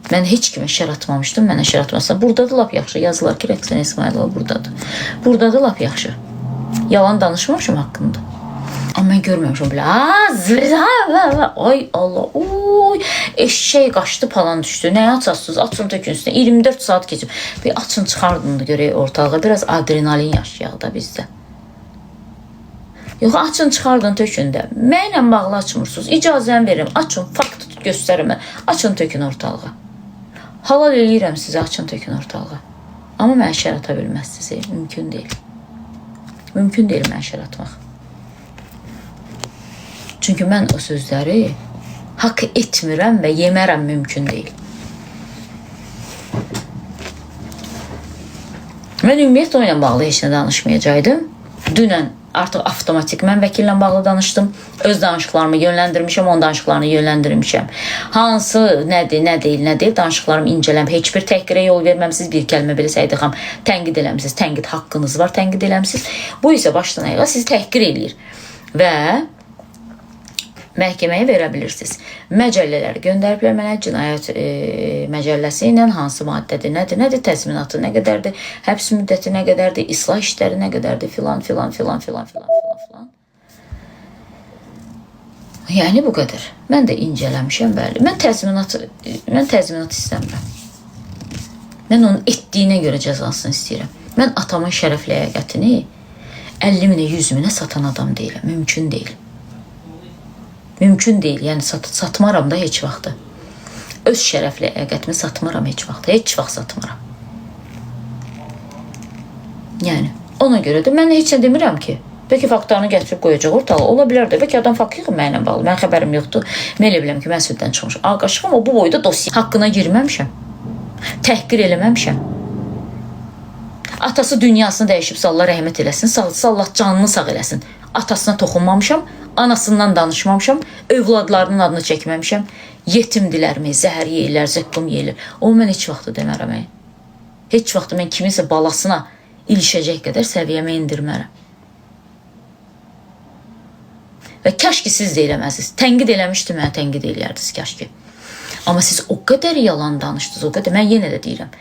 Mən heç kimə şər atmamışdım, mənə şər atmasın. Buradadır lap yaxşı. Yazılar ki, Rəqsən İsmailova buradadır. Buradadır lap yaxşı. Yalan danışmamışım haqqında. Amma mən görməmişim belə. Ay Allah, oy, eşşək qaçdı, palan düşdü. Nəyə açasınız? Açın tökün üstünə. 24 saat keçib. Bir açın çıxardın da görək ortalığa. Biraz adrenalin yaşayaq da bizdə. Yox, açın çıxardın tökün də. Mənlə bağlı açmırsınız. İcazəni verim. Açın, fakt göstərin. Açın tökün ortalığa. Halal eləyirəm sizə, açın tökün ortalığa. Amma mən şər ata bilməzsiniz. Mümkün deyil. Mümkün deyil mən şər atmaq. Çünki mən o sözləri haqq etmirəm və yemərəm, mümkün deyil. Mən ümumiyyətlə o ilə bağlı heç nə danışmayacaqdım. Dünən artıq avtomatik mən vəkillə bağlı danışdım. Öz danışıqlarımı yönləndirmişəm, onun danışıqlarını yönləndirmişəm. Hansı, nədir, nə deyil, nə deyil danışıqlarımı incələm. Heç bir təhqirə yol verməmsiz, bir kəlmə belə Səydəxan tənqid eləmsiz. Tənqid haqqınız var, tənqid eləmsiz. Bu isə başdan ayağa sizi təhqir eləyir. Və məhkəməyə verə bilirsiniz. Məcəllələri göndəriblər mənə, cinayət məcəlləsi ilə hansı maddədir, nədir, təzminatı nə qədərdir, həbs müddəti nə qədərdir, islah işləri nə qədərdir, filan. Yəni bu qədər. Mən də incələmişəm, bəli. Mən təzminat istəmirəm. Mən onun etdiyinə görə cəzasını istəyirəm. Mən atamın şərəf ləyaqətini 50 minə, 100 minə satan adam deyiləm. Mümkün deyil. Mümkün deyil, yəni satmaram da heç vaxtı. Öz şərəf ləyaqətimi satmaram heç vaxtı, heç vaxt satmaram. Yəni, ona görə də mən heç nə demirəm ki. Bəlkə faktlarını gətirib qoyacaq ortalığa, ola bilər də. Bəlkə adam fakt yığın mənimlə bağlı, mən xəbərim yoxdur. Mən elə biləm ki, mən sözdən çıxmışım. Ağaşıq, amma bu boyda dosya haqqına girməmişəm. Təhqir eləməmişəm. Atası dünyasını dəyişib, Allah rəhmət eləsin, Allah canını sağ eləsin. Atasına toxunmamışam, anasından danışmamışam, övladlarının adını çəkməmişəm. Yetimdilərmi, zəhər yeyirlər, zəqqum yeyirlər. O mən heç vaxtı demərəm. Heç vaxtı mən kiminsə balasına ilişəcək qədər səviyyəmə indirmərəm. Və kaş ki siz də eləməzsiniz. Tənqid eləmişdi, mənə tənqid eləyərdiniz kaş ki. Amma siz o qədər yalan danışdınız, o qədər. Mən yenə də deyirəm.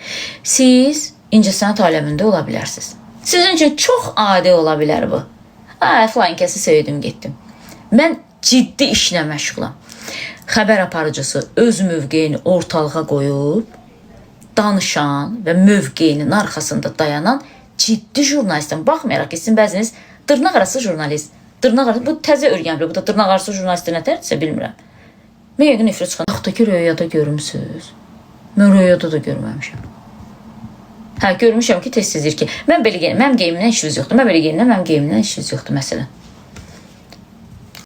Siz incəsənət aləmində ola bilərsiniz. Sizin üçün çox adi ola bilər bu. Filan kəsi söyledim, getdim. Mən ciddi işlə məşğulam. Xəbər aparıcısı öz mövqeyini ortalığa qoyub, danışan və mövqeyinin arxasında dayanan ciddi jurnalistəm. Baxmayaraq ki, sizin bəziniz dırnaq arası jurnalist. Dırnaq arası, bu təzə örgənmdir. Bu da dırnaq arası jurnalistə nə tərdirsə bilmirəm. Mən yəqin nefret çıxan. Yaxdakı röyada görmüsünüz. Mən röyada da görməmişəm. Hə, görmüşəm ki, tez-tez deyir ki, mən belə geyimdən işiniz yoxdur. Mən belə geyimdən, mənim geyimdən işiniz yoxdur, məsələn.